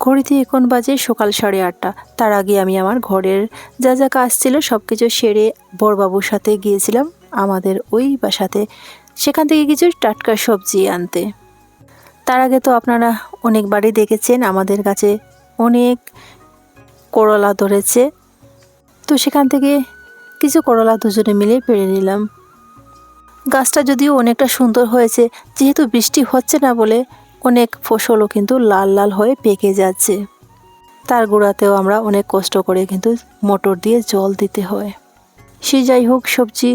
ঘড়িতে এখন বাজে সকাল 8:30। তার আগে আমি আমার ঘরের যা যা কাজ ছিল সব কিছু সেরে বড়বাবুর সাথে গিয়েছিলাম আমাদের ওই বাসাতে, সেখান থেকে কিছু টাটকা সবজি আনতে। তার আগে তো আপনারা অনেকবারই দেখেছেন আমাদের কাছে অনেক করলা ধরেছে, তো সেখান থেকে কিছু করলা দুজনে মিলে পেড়ে নিলাম। গাছটা যদিও অনেকটা সুন্দর হয়েছে, যেহেতু বৃষ্টি হচ্ছে না বলে অনেক ফসলও কিন্তু লাল লাল হয়ে পেকে যাচ্ছে। তার গোড়াতেও আমরা অনেক কষ্ট করে কিন্তু মোটর দিয়ে জল দিতে হয়। সে যাই হোক, সবজি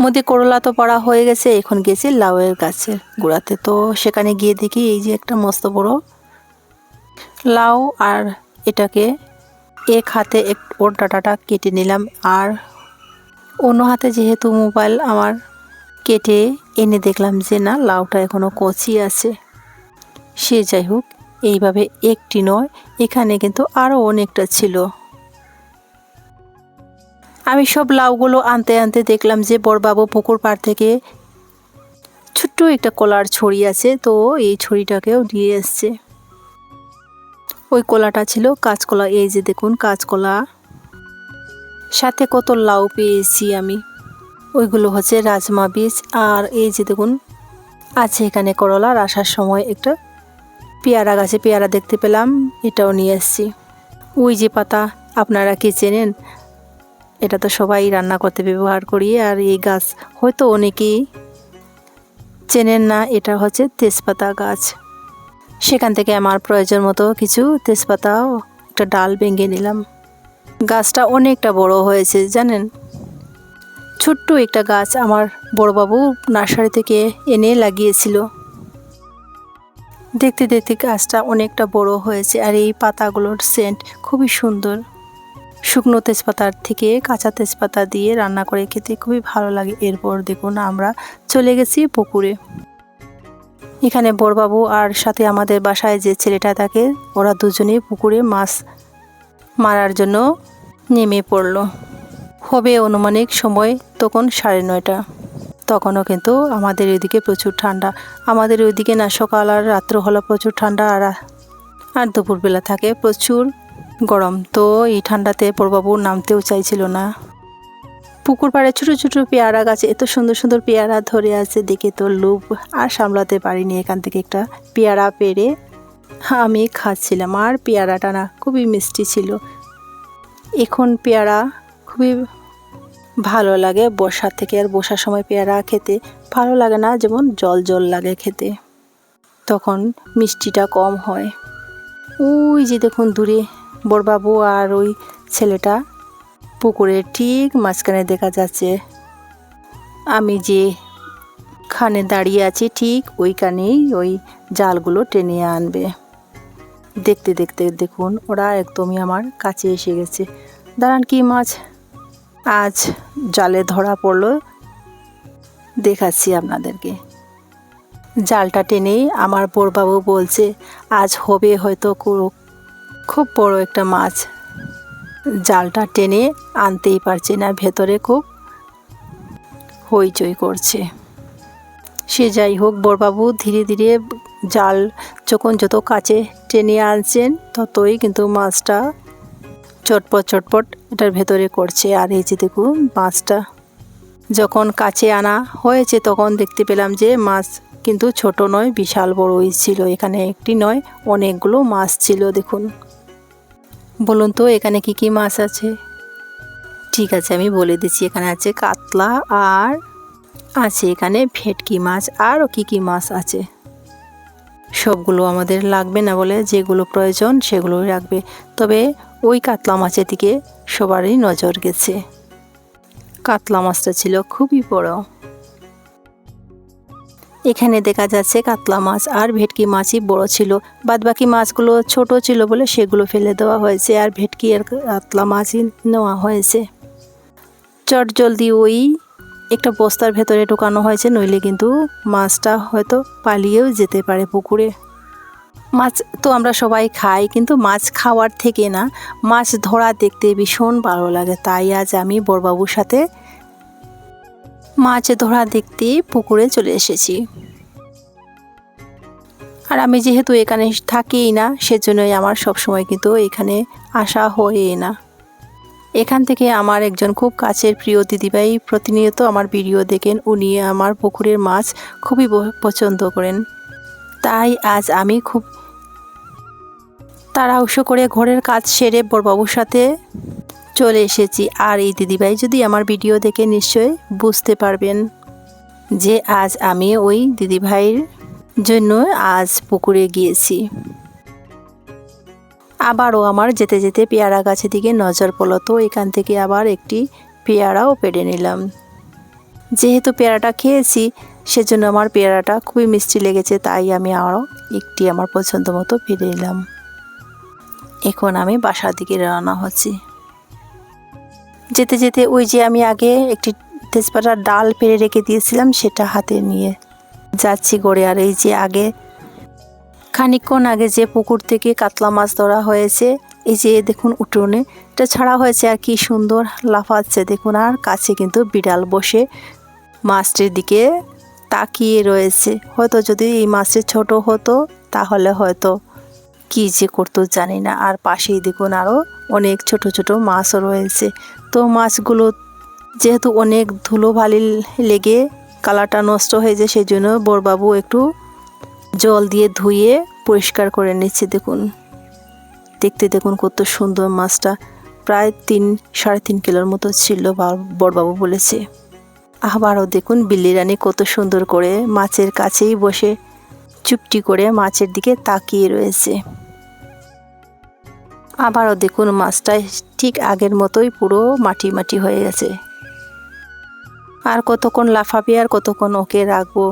মধ্যে করলা তো পাড়া হয়ে গেছে, এখন গেছি লাউয়ের গাছের গোড়াতে। তো সেখানে গিয়ে দেখি এই যে একটা মস্ত বড় লাউ, আর এটাকে এক হাতে ওর ডাঁটাটা কেটে নিলাম, আর অন্য হাতে যেহেতু মোবাইল আমার কেটে এনে দেখলাম যে না, লাউটা এখনও কচি আছে। সে যাই হোক, এইভাবে একটি নয়, এখানে কিন্তু আরও অনেকটা ছিল। আমি সব লাউগুলো আনতে আনতে দেখলাম যে বড়বাবু পুকুর পাড় থেকে ছোট্ট একটা কলার ছড়ি আছে, তো এই ছড়িটাকেও দিয়ে এসছে। ওই কলাটা ছিল কাঁচকলা। এই যে দেখুন কাঁচকলা, সাথে কত লাউ পেয়েছি আমি। ওইগুলো হচ্ছে রাজমা বীজ। আর এই যে দেখুন আছে এখানে করলার। আসার সময় একটা পেয়ারা গাছে পেয়ারা দেখতে পেলাম, এটাও নিয়ে এসছি। ওই যে পাতা, আপনারা কি চেনেন? এটা তো সবাই রান্না করতে ব্যবহার করি। আর এই গাছ হয়তো অনেকেই চেনেন না, এটা হচ্ছে তেজপাতা গাছ। সেখান থেকে আমার প্রয়োজন মতো কিছু তেজপাতাও একটা ডাল ভেঙে নিলাম। গাছটা অনেকটা বড় হয়েছে জানেন। ছোট্ট একটা গাছ আমার বড়বাবু নার্সারি থেকে এনে লাগিয়েছিল। দেখতে দেখতে গাছটা অনেকটা বড় হয়েছে, আর এই পাতাগুলোর সেন্ট খুবই সুন্দর। শুকনো তেজপাতার থেকে কাঁচা তেজপাতা দিয়ে রান্না করে খেতে খুবই ভালো লাগে। এরপর দেখুন আমরা চলে গেছি পুকুরে। এখানে বড়বাবু আর সাথে আমাদের বাসায় যে ছেলেটা থাকে, ওরা দুজনেই পুকুরে মাছ মারার জন্য নেমে পড়ল। হবে অনুমানিক সময় তখন 9:30। তখনও কিন্তু আমাদের ওইদিকে প্রচুর ঠান্ডা। আমাদের ওইদিকে না সকাল আর রাত্র হলো প্রচুর ঠান্ডা, আর দুপুরবেলা থাকে প্রচুর গরম। তো এই ঠান্ডাতে বড়বাবু নামতেও চাইছিল না। পুকুর পাড়ে ছোটো ছোটো পেয়ারা গাছে এত সুন্দর সুন্দর পেয়ারা ধরে আছে, দেখে তো লোভ আর সামলাতে পারিনি। এখান থেকে একটা পেয়ারা পেড়ে আমি খাচ্ছিলাম, আর পেয়ারাটা না খুবই মিষ্টি ছিল। এখন পেয়ারা খুবই ভালো লাগে বর্ষার থেকে, আর বর্ষার সময় পেয়ারা খেতে ভালো লাগে না, যেমন জল জল লাগে খেতে, তখন মিষ্টিটা কম হয়। ওই যে দেখুন দূরে বড়বাবু আর ওই ছেলেটা পুকুরের ঠিক মাঝখানে দেখা যাচ্ছে। আমি যেখানে দাঁড়িয়ে আছি ঠিক ওইখানেই ওই জালগুলো টেনে আনবে। দেখতে দেখতে দেখুন ওরা একদমই আমার কাছে এসে গেছে। দাঁড়ান, কি মাছ আজ জালে ধরা পড়লো দেখাচ্ছি আপনাদেরকে। জালটা টেনেই আমার বড়বাবু বলছে আজ হবে হয়তো খুব বড় একটা মাছ। জালটা টেনে আনতেই পারছে না, ভেতরে খুব হইচই করছে। সে যাই হোক, বড়বাবু ধীরে ধীরে জাল যত কাছে টেনে আনছেন ততই কিন্তু মাছটা চটপট চটপট এটার ভেতরে করছে। আর এই যে দেখুন মাছটা যখন কাছে আনা হয়েছে তখন দেখতে পেলাম যে মাছ কিন্তু ছোট নয়, বিশাল বড়ই ছিল। এখানে একটি নয়, অনেকগুলো মাছ ছিল। দেখুন, বলুন তো এখানে কি কি মাছ আছে? ঠিক আছে, আমি বলে দিচ্ছি। এখানে আছে কাতলা, আর আছে এখানে ভেটকি মাছ, আরও কি কি মাছ আছে। সবগুলো আমাদের লাগবে না বলে যেগুলো প্রয়োজন সেগুলোই রাখবে। তবে ওই কাতলা মাছের দিকে সবারই নজর গেছে। কাতলা মাছটা ছিল খুবই বড়। এখানে দেখা যাচ্ছে কাতলা মাছ আর ভেটকি মাছই বড় ছিল, বাদবাকি মাছগুলো ছোট ছিল বলে সেগুলো ফেলে দেওয়া হয়েছে, আর ভেটকি আর কাতলা মাছই নেওয়া হয়েছে। চট জলদি ওই একটা বস্তার ভেতরে ঢোকানো হয়েছে, নইলে কিন্তু মাছটা হয়তো পালিয়েও যেতে পারে পুকুরে। মাছ তো আমরা সবাই খাই, কিন্তু মাছ খাওয়ার থেকে না মাছ ধরা দেখতে ভীষণ ভালো লাগে। তাই আজ আমি বড়বাবুর সাথে মাছ ধরা দেখতে পুকুরে চলে এসেছি। আর আমি যেহেতু এখানে থাকিই না, সেজন্যই আমার সবসময় কিন্তু এখানে আসা হয়ই না। এখান থেকে আমার একজন খুব কাছের প্রিয় দিদিভাই প্রতিনিয়ত আমার ভিডিও দেখেন। উনি আমার পুকুরের মাছ খুবই পছন্দ করেন। তাই আজ আমি খুব তাড়াহুড়ো করে ঘরের কাজ সেরে বড়বাবুর সাথে চলে এসেছি। আর এই দিদিভাই যদি আমার ভিডিও দেখে নিশ্চয়ই বুঝতে পারবেন যে আজ আমি ওই দিদিভাইয়ের জন্য আজ পুকুরে গিয়েছি। আবারও আমার যেতে যেতে পেয়ারা গাছের দিকে নজর পড়ল, তো এখান থেকে আবার একটি পেয়ারাও পেড়ে নিলাম। যেহেতু পেয়ারাটা খেয়েছি সেজন্য আমার পেয়ারাটা খুবই মিষ্টি লেগেছে, তাই আমি আরও একটি আমার পছন্দ মতো পেড়ে নিলাম। এখন আমি বাসার দিকে রওনা হচ্ছি। যেতে যেতে ওই যে আমি আগে একটি তেজপাতার ডাল পেড়ে রেখে দিয়েছিলাম সেটা হাতে নিয়ে যাচ্ছি গড়ে। আর এই যে আগে খানিকক্ষণ আগে যে পুকুর থেকে কাতলা মাছ ধরা হয়েছে, এই যে দেখুন উঠোনে এটা ছাড়া হয়েছে আর কি সুন্দর লাফাচ্ছে দেখুন। আর কাছে কিন্তু বিড়াল বসে মাছটির দিকে তাকিয়ে রয়েছে। হয়তো যদি এই মাছটি ছোট হতো তাহলে হয়তো কী যে করতো জানি না। আর পাশেই দেখুন আরও অনেক ছোট ছোট মাছও রয়েছে। তো মাছগুলো যেহেতু অনেক ধুলোবালি লেগে কালারটা নষ্ট হয়ে যায়, সেই জন্য বড়বাবু একটু জল দিয়ে ধুয়ে পরিষ্কার করে নিচ্ছে। দেখুন দেখতে দেখুন কত সুন্দর মাছটা, প্রায় 3-3.5 কিলোর মতো ছিল বড়বাবু বলেছে। আবারও দেখুন বিল্লি রানী কত সুন্দর করে মাছের কাছেই বসে চুপটি করে মাছের দিকে তাকিয়ে রয়েছে। আবারও দেখুন মাছটা ঠিক আগের মতোই পুরো মাটি মাটি হয়ে গেছে। আর কতক্ষণ লাফাবে আর কতক্ষণ ওকে রাখবো।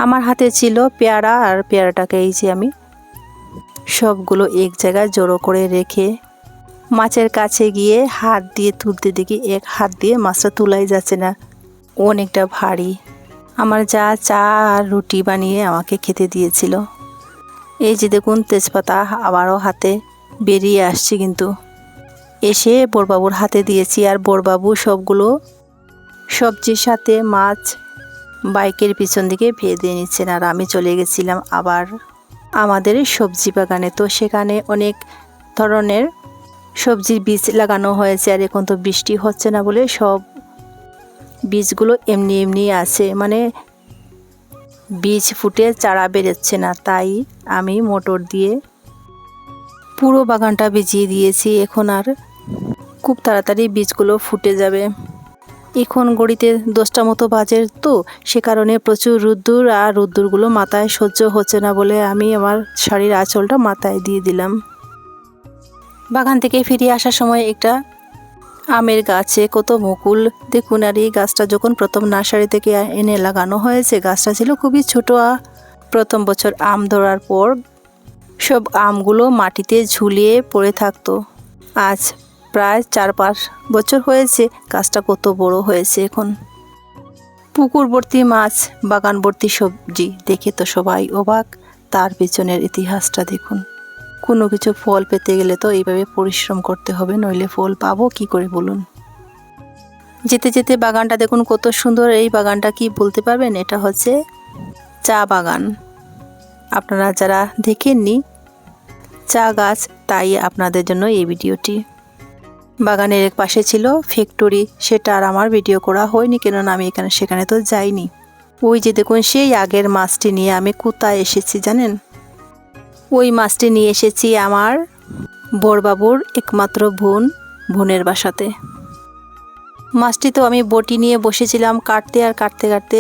আমার হাতে ছিল পেয়ারা, আর পেয়ারাটাকে এই যে আমি সবগুলো এক জায়গায় জড়ো করে রেখে মাছের কাছে গিয়ে হাত দিয়ে তুলতে দেখি এক হাত দিয়ে মাছটা তোলাই যাচ্ছে না, অনেকটা ভারী। আমার যা চা আর রুটি বানিয়ে আমাকে খেতে দিয়েছিল। এই যে দেখুন তেজপাতা আবারও হাতে বেরিয়ে আসছে, কিন্তু এসে বড়বাবুর হাতে দিয়েছি। আর বড়বাবু সবগুলো সবজির সাথে মাছ বাইকের পিছন দিকে ভেজে নিচ্ছেন। আর আমি চলে গেছিলাম আবার আমাদের সবজি বাগানে। তো সেখানে অনেক ধরনের সবজির বীজ লাগানো হয়েছে। আর এখন তো বৃষ্টি হচ্ছে না বলে সব বীজগুলো এমনি এমনি আছে, মানে বীজ ফুটে চারা বেরোচ্ছে না। তাই আমি মোটর দিয়ে পুরো বাগানটা ভিজিয়ে দিয়েছি। এখন আর খুব তাড়াতাড়ি বীজগুলো ফুটে যাবে। এখন ঘড়িতে 10টা মতো বাজে, তো সে কারণে প্রচুর রোদ্দুর, আর রোদ্দুরগুলো মাথায় সহ্য হচ্ছে না বলে আমি আমার শাড়ির আঁচলটা মাথায় দিয়ে দিলাম। বাগান থেকে ফিরে আসার সময় একটা আমের গাছে কত মুকুল দেখুন। আর এই গাছটা যখন প্রথম নার্সারি থেকে এনে লাগানো হয়েছে, গাছটা ছিল খুবই ছোটো। প্রথম বছর আম ধরার পর সব আমগুলো মাটিতে ঝুলিয়ে পড়ে থাকতো। আজ প্রায় 4-5 বছর হয়েছে গাছটা কত বড় হয়েছে। এখন পুকুর ভর্তি মাছ, বাগান ভর্তি সবজি, দেখে তো সবাই অবাক। তার পেছনের ইতিহাসটা দেখুন। কোনো কিছু ফল পেতে গেলে তো এইভাবে পরিশ্রম করতে হবে, নইলে ফল পাবো কি করে বলুন। যেতে যেতে বাগানটা দেখুন কত সুন্দর। এই বাগানটা কি বলতে পারবেন? এটা হচ্ছে চা বাগান। আপনারা যারা দেখেননি চা গাছ, তাই আপনাদের জন্য এই ভিডিওটি। বাগানের এক পাশে ছিল ফ্যাক্টরি, সেটা আর আমার ভিডিও করা হয়নি, কেননা আমি সেখানে তো যাইনি। ওই যে দেখুন সেই আগের মাছটি নিয়ে আমি কোথায় এসেছি জানেন? ওই মাছটি নিয়ে এসেছি আমার বড়বাবুর একমাত্র বোনের বাসাতে। মাছটি তো আমি বটি নিয়ে বসেছিলাম কাটতে, আর কাটতে কাটতে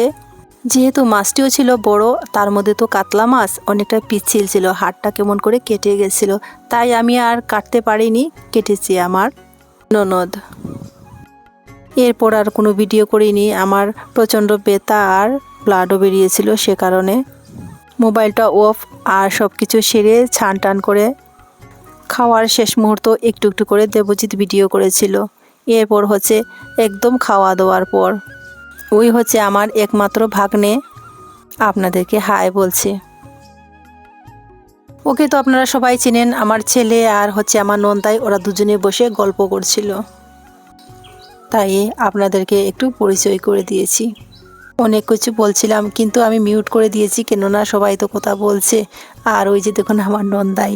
যেহেতু মাছটিও ছিল বড়, তার মধ্যে তো কাতলা মাছ অনেকটা পিচ্ছিল ছিল, হাড়টা কেমন করে কেটে গেছিল। তাই আমি আর কাটতে পারিনি, কেটেছি আমার ননদ। এরপর আর কোনো ভিডিও করিনি। আমার প্রচণ্ড ব্যথা আর ব্লাডও বেরিয়েছিল, সে কারণে মোবাইলটা অফ। আর সব কিছু সেরে ছান টান করে খাওয়ার শেষ মুহূর্ত একটু একটু করে দেবজিৎ ভিডিও করেছিল। এরপর হচ্ছে একদম খাওয়া দাওয়ার পর ওই হচ্ছে আমার একমাত্র ভাগ্নে আপনাদেরকে হাই বলছে। ওকে তো আপনারা সবাই চেনেন, আমার ছেলে আর হচ্ছে আমার নন্দাই, ওরা দুজনে বসে গল্প করছিল, তাই আপনাদেরকে একটু পরিচয় করে দিয়েছি। অনেক কিছু বলছিলাম, কিন্তু আমি মিউট করে দিয়েছি, কেননা সবাই তো কথা বলছে। আর ওই যে দেখুন আমার নন্দাই,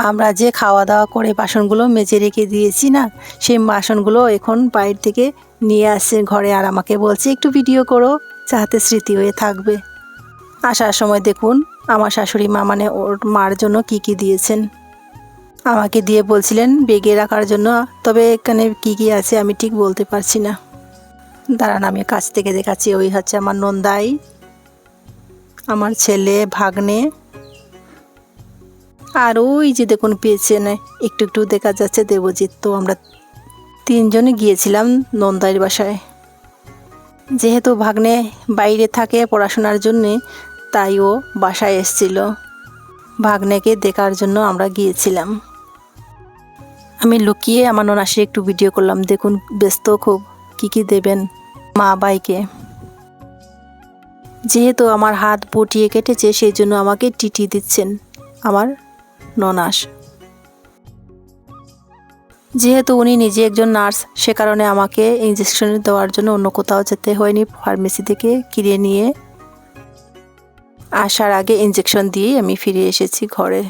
আমরা যে খাওয়া দাওয়া করে বাসনগুলো মেজে রেখে দিয়েছি না, সেই বাসনগুলো এখন বাইরে থেকে নিয়ে আসছে ঘরে, আর আমাকে বলছে একটু ভিডিও করো, যাতে স্মৃতি হয়ে থাকবে। আসার সময় দেখুন আমার শাশুড়ি মা মানে ওর মার জন্য কি কি দিয়েছেন। আমাকে দিয়ে বলছিলেন বেগে রাখার জন্য, তবে এখানে কি কি আছে আমি ঠিক বলতে পারছি না। দাঁড়ান আমি কাছ থেকে দেখাচ্ছি। ওই হচ্ছে আমার নন্দাই, আমার ছেলে, ভাগ্নে, আর ওই যে দেখুন পেছনে একটু একটু দেখা যাচ্ছে দেবজিৎ। তো আমরা তিনজনে গিয়েছিলাম নন্দাইয়ের বাসায়। যেহেতু ভাগ্নে বাইরে থাকে পড়াশোনার জন্যে, তাই ও বাসায় এসেছিল। ভাগ্নেকে দেখার জন্য আমরা গিয়েছিলাম। আমি লুকিয়ে আমার ননাসের একটু ভিডিও করলাম। দেখুন ব্যস্ত খুব, কি দেবেন মা বাইকে। যেহেতু আমার হাত বটিয়ে কেটেছে, সেই জন্য আমাকে টিটি দিচ্ছেন আমার ননাস। যেহেতু উনি নিজে একজন নার্স, সে কারণে আমাকে ইঞ্জেকশন দেওয়ার জন্য অন্য কোথাও যেতে হয়নি, ফার্মেসি থেকে কিনে নিয়ে আসার আগে ইঞ্জেকশন দিয়ে আমি ফিরে এসেছি ঘরে।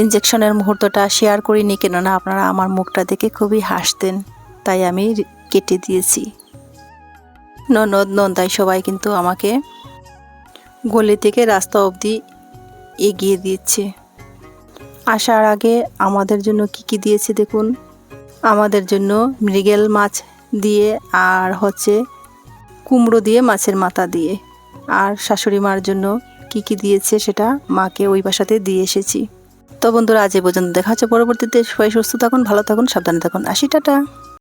ইঞ্জেকশনের মুহূর্তটা শেয়ার করিনি, কেননা আপনারা আমার মুখটা দেখে খুবই হাসতেন, তাই আমি কেটে দিয়েছি। ননদ নন্দাই সবাই কিন্তু আমাকে গলি থেকে রাস্তা অবধি এগিয়ে দিচ্ছে। আসার আগে আমাদের জন্য কি দিয়েছে দেখুন। আমাদের জন্য মৃগেল মাছ দিয়ে, আর হচ্ছে কুমড়ো দিয়ে, মাছের মাথা দিয়ে। আর শাশুড়ি মার জন্য কি দিয়েছে সেটা মাকে ওই বাসাতে দিয়ে এসেছি। তো বন্ধুরা আজ এ পর্যন্ত, দেখা হচ্ছে পরবর্তীতে। সবাই সুস্থ থাকুন, ভালো থাকুন, সাবধানে থাকুন। আসি, টাটা।